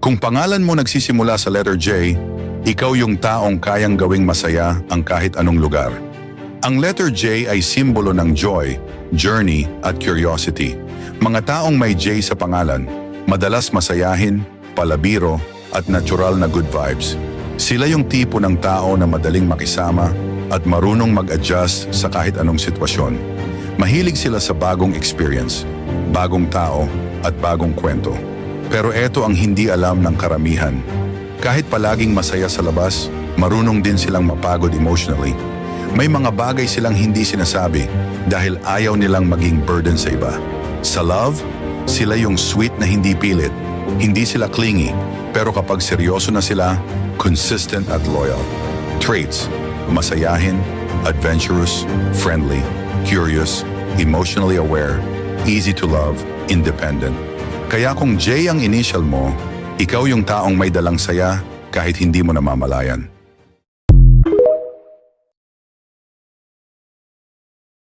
Kung pangalan mo nagsisimula sa letter J, ikaw yung taong kayang gawing masaya ang kahit anong lugar. Ang letter J ay simbolo ng joy, journey at curiosity. Mga taong may J sa pangalan, madalas masayahin, palabiro at natural na good vibes. Sila yung tipo ng tao na madaling makisama at marunong mag-adjust sa kahit anong sitwasyon. Mahilig sila sa bagong experience, bagong tao at bagong kwento. Pero eto ang hindi alam ng karamihan. Kahit palaging masaya sa labas, marunong din silang mapagod emotionally. May mga bagay silang hindi sinasabi dahil ayaw nilang maging burden sa iba. Sa love, sila yung sweet na hindi pilit. Hindi sila clingy, pero kapag seryoso na sila, consistent at loyal. Traits: masayahin, adventurous, friendly, curious, emotionally aware, easy to love, independent. Kaya kung J ang initial mo, ikaw yung taong may dalang saya kahit hindi mo namamalayan.